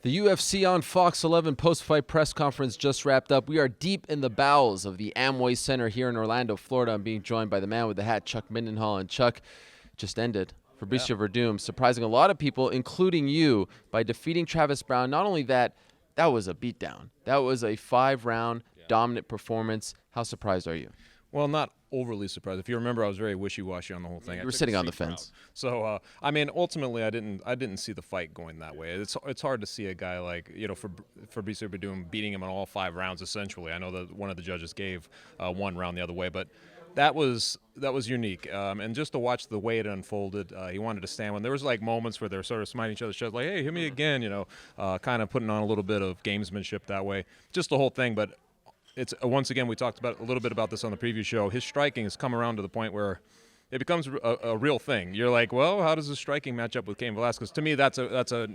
The UFC on Fox 11 post-fight press conference just wrapped up. We are deep in the bowels of the Amway Center here in Orlando, Florida. I'm being joined by the man with the hat, Chuck Mindnehall. And Chuck just ended Fabricio Verdum, surprising a lot of people, including you, by defeating Travis Browne. Not only that, that was a beatdown. That was a 5-round dominant performance. How surprised are you? Well, not overly surprised. If you remember, I was very wishy-washy on the whole thing. You were sitting on the fence. So, I mean, ultimately, I didn't see the fight going that way. It's hard to see a guy like, Fabricio Verdum beating him in all 5 rounds, essentially. I know that one of the judges gave 1 round the other way, but that was unique. And just to watch the way it unfolded, he wanted to stand when there was like moments where they're sort of smiting each other's chest, like, hey, hit me again, kind of putting on a little bit of gamesmanship that way. Just the whole thing, but it's once again, we talked about a little bit about this on the preview show. His striking has come around to the point where it becomes a real thing. You're like, well, how does his striking match up with Cain Velasquez? To me, that's a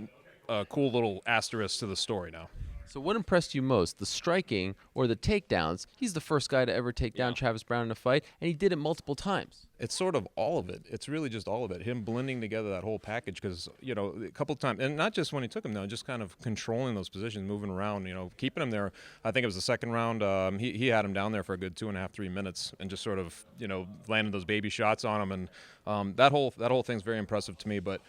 cool little asterisk to the story now. So what impressed you most, the striking or the takedowns? He's the first guy to ever take down Travis Browne in a fight, and he did it multiple times. It's sort of all of it. It's really just all of it. Him blending together that whole package because, a couple of times, and not just when he took him down, just kind of controlling those positions, moving around, keeping him there. I think it was the second round. He had him down there for a good 2.5, 3 minutes and just sort of, landing those baby shots on him. And that whole thing's very impressive to me. But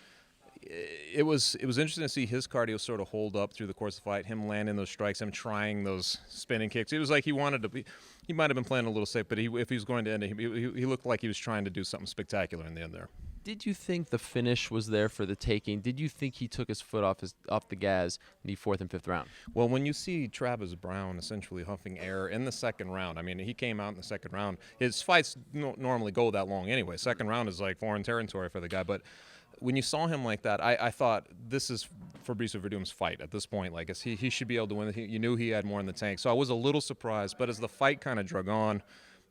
it was interesting to see his cardio sort of hold up through the course of the fight, him landing those strikes, him trying those spinning kicks. It was like he wanted to be – he might have been playing a little safe, but if he was going to end it, he looked like he was trying to do something spectacular in the end there. Did you think the finish was there for the taking? Did you think he took his foot off the gas in the 4th and 5th round? Well, when you see Travis Browne essentially huffing air in the second round, I mean, he came out in the second round. His fights normally go that long anyway. Second round is like foreign territory for the guy, but – when you saw him like that, I thought this is Fabricio Verdum's fight at this point. Like, he should be able to win. You knew he had more in the tank. So I was a little surprised. But as the fight kind of drug on,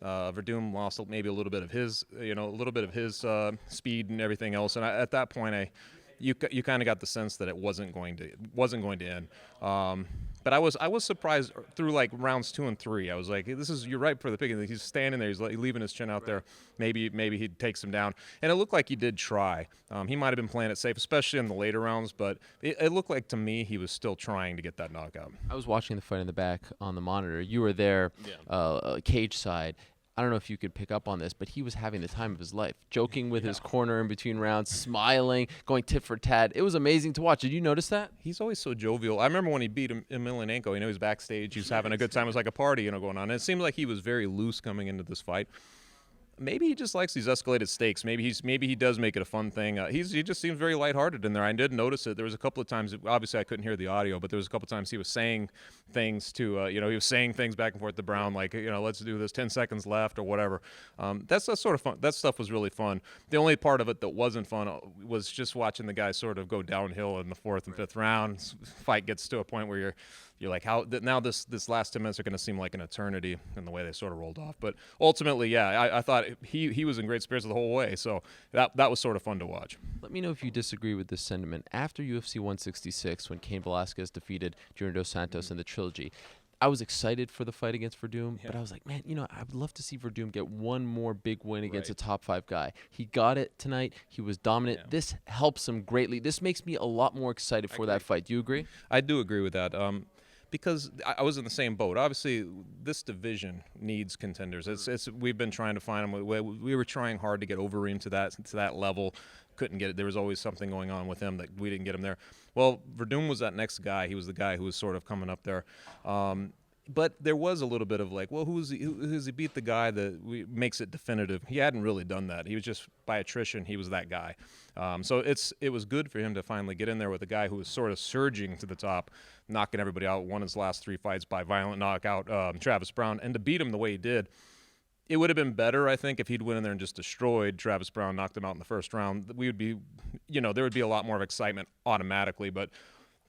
Verdum lost maybe a little bit of his, speed and everything else. And at that point, you kind of got the sense that it wasn't going to end. But I was surprised through like rounds 2 and 3. I was like, you're right for the pick. He's standing there, he's leaving his chin out there. Maybe he takes him down, and it looked like he did try. He might have been playing it safe, especially in the later rounds. But it looked like to me he was still trying to get that knockout. I was watching the fight in the back on the monitor. You were there, cage side. I don't know if you could pick up on this, but he was having the time of his life, joking with his corner in between rounds, smiling, going tit for tat. It was amazing to watch. Did you notice that? He's always so jovial. I remember when he beat Emelianenko, he was backstage. He was having a good time. It was like a party, going on. And it seemed like he was very loose coming into this fight. Maybe he just likes these escalated stakes. Maybe he does make it a fun thing. He just seems very lighthearted in there. I did notice it. There was a couple of times, obviously I couldn't hear the audio, but there was a couple of times he was saying things to, he was saying things back and forth to Browne, like, let's do this, 10 seconds left or whatever. That's sort of fun. That stuff was really fun. The only part of it that wasn't fun was just watching the guy sort of go downhill in the 4th and 5th round. Fight gets to a point where you're like, how now this last 10 minutes are going to seem like an eternity in the way they sort of rolled off. But ultimately, I thought he was in great spirits the whole way. So that was sort of fun to watch. Let me know if you disagree with this sentiment. After UFC 166, when Cain Velasquez defeated Junior Dos Santos in the trilogy, I was excited for the fight against Verdum, but I was like, man, I would love to see Verdum get one more big win against a top 5 guy. He got it tonight. He was dominant. Yeah. This helps him greatly. This makes me a lot more excited for that fight. Do you agree? I do agree with that. Because I was in the same boat. Obviously, this division needs contenders. We've been trying to find them. We were trying hard to get Overeem to that level. Couldn't get it. There was always something going on with him that we didn't get him there. Well, Verdum was that next guy. He was the guy who was sort of coming up there. But there was a little bit of like, well, who's he beat the guy that makes it definitive? He hadn't really done that. He was just by attrition. He was that guy. So it was good for him to finally get in there with a guy who was sort of surging to the top, knocking everybody out. Won his last 3 fights by violent knockout, Travis Browne, and to beat him the way he did. It would have been better, I think, if he'd went in there and just destroyed Travis Browne, knocked him out in the first round. We would be, there would be a lot more of excitement automatically, but.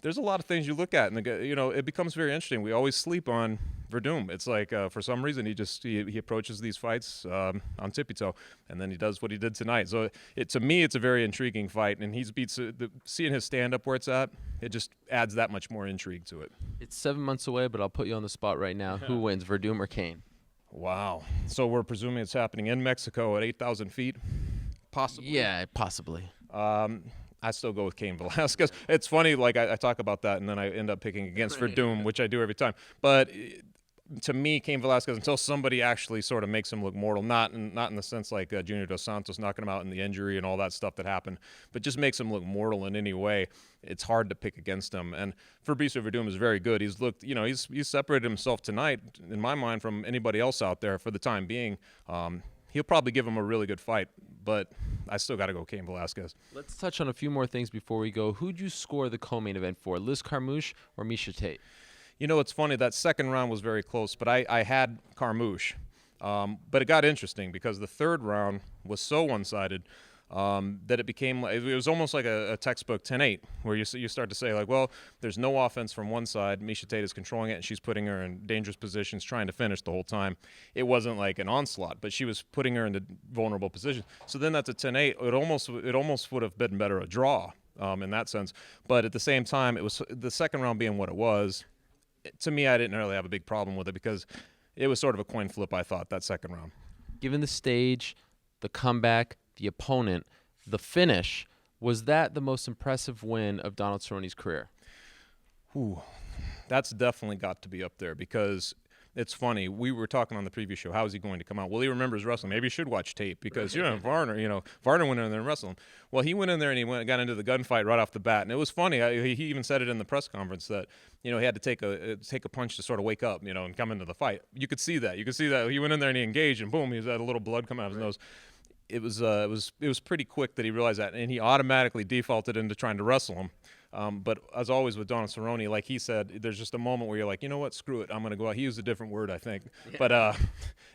There's a lot of things you look at, and it becomes very interesting. We always sleep on Verdum. It's like for some reason he approaches these fights on tippy toe, and then he does what he did tonight. So to me, it's a very intriguing fight, and seeing his stand up where it's at, it just adds that much more intrigue to it. It's 7 months away, but I'll put you on the spot right now. Who wins, Verdum or Cain? Wow. So we're presuming it's happening in Mexico at 8,000 feet, possibly. Yeah, possibly. I still go with Cain Velasquez. It's funny, like I talk about that, and then I end up picking against Verdum, which I do every time. But to me, Cain Velasquez, until somebody actually sort of makes him look mortal, not in the sense like Junior Dos Santos knocking him out in the injury and all that stuff that happened, but just makes him look mortal in any way, it's hard to pick against him. And Fabricio Verdum is very good. He's looked, he's separated himself tonight, in my mind, from anybody else out there for the time being. He'll probably give him a really good fight, but I still got to go Cain Velasquez. Let's touch on a few more things before we go. Who'd you score the co-main event for, Liz Carmouche or Miesha Tate? It's funny, that second round was very close, but I had Carmouche. But it got interesting because the third round was so one-sided that it was almost like a textbook 10-8, where you start to say, like, well, there's no offense from one side. Miesha Tate is controlling it, and she's putting her in dangerous positions, trying to finish the whole time. It wasn't like an onslaught, but she was putting her into vulnerable positions. So then that's a 10-8. It almost would have been better a draw in that sense. But at the same time, it was the second round being what it was. To me, I didn't really have a big problem with it because it was sort of a coin flip, I thought, that second round. Given the stage, the comeback, the opponent, the finish, was that the most impressive win of Donald Cerrone's career? Ooh, that's definitely got to be up there because it's funny. We were talking on the previous show. How is he going to come out? Well, he remembers wrestling. Maybe you should watch tape because Varner went in there and wrestled him. Well, he went in there and he got into the gunfight right off the bat, and it was funny. He even said it in the press conference that he had to take a punch to sort of wake up, and come into the fight. You could see that. He went in there and he engaged, and boom, he had a little blood come out of his nose. It was pretty quick that he realized that, and he automatically defaulted into trying to wrestle him. But as always with Donald Cerrone, like he said, there's just a moment where you're like, you know what, screw it, I'm going to go out. He used a different word, I think. Yeah. But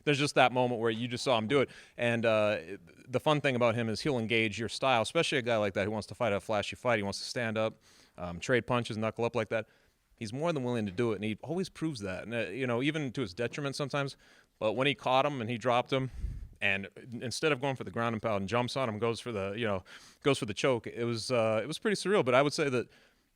there's just that moment where you just saw him do it. And the fun thing about him is he'll engage your style, especially a guy like that who wants to fight a flashy fight. He wants to stand up, trade punches, knuckle up like that. He's more than willing to do it, and he always proves that. And, even to his detriment sometimes. But when he caught him and he dropped him, and instead of going for the ground and pound and jumps on him, goes for the choke. It was pretty surreal. But I would say that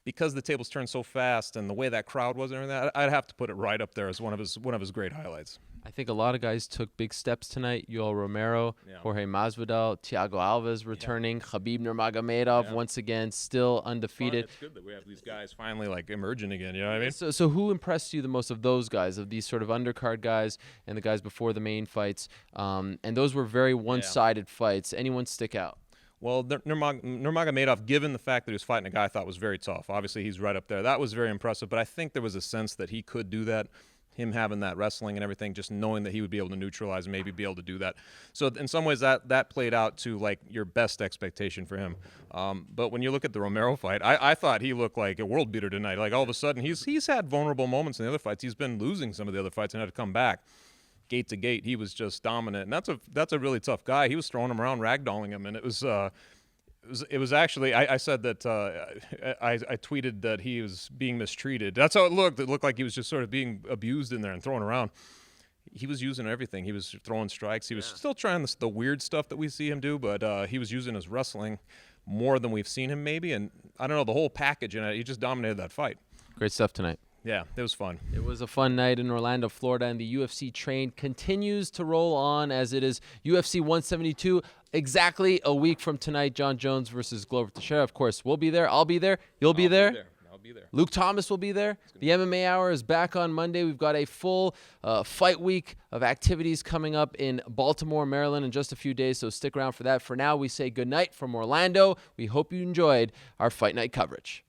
because the tables turned so fast and the way that crowd was and everything, I'd have to put it right up there as one of his great highlights. I think a lot of guys took big steps tonight. Yoel Romero, Jorge Masvidal, Thiago Alves returning, Khabib Nurmagomedov once again still undefeated. It's good that we have these guys finally emerging again. You know what I mean? So who impressed you the most of those guys, of these sort of undercard guys and the guys before the main fights? And those were very one-sided fights. Anyone stick out? Well, Nurmagomedov, given the fact that he was fighting a guy I thought was very tough, obviously he's right up there. That was very impressive, but I think there was a sense that he could do that. Him having that wrestling and everything, just knowing that he would be able to neutralize and maybe be able to do that. So in some ways that played out to like your best expectation for him. But when you look at the Romero fight, I thought he looked like a world beater tonight. Like all of a sudden he's had vulnerable moments in the other fights. He's been losing some of the other fights and had to come back. Gate to gate, he was just dominant. And that's a really tough guy. He was throwing him around, ragdolling him, and it was actually, I said that I tweeted that he was being mistreated. That's how it looked. It looked like he was just sort of being abused in there and thrown around. He was using everything. He was throwing strikes. He was still trying the weird stuff that we see him do, but he was using his wrestling more than we've seen him maybe. And I don't know, the whole package, and he just dominated that fight. Great stuff tonight. Yeah, it was fun. It was a fun night in Orlando, Florida, and the UFC train continues to roll on as it is UFC 172 exactly a week from tonight. John Jones versus Glover Teixeira. Of course, we'll be there. I'll be there. You'll be there. I'll be there. Luke Thomas will be there. The MMA Hour is back on Monday. We've got a full fight week of activities coming up in Baltimore, Maryland in just a few days, so stick around for that. For now, we say good night from Orlando. We hope you enjoyed our Fight Night coverage.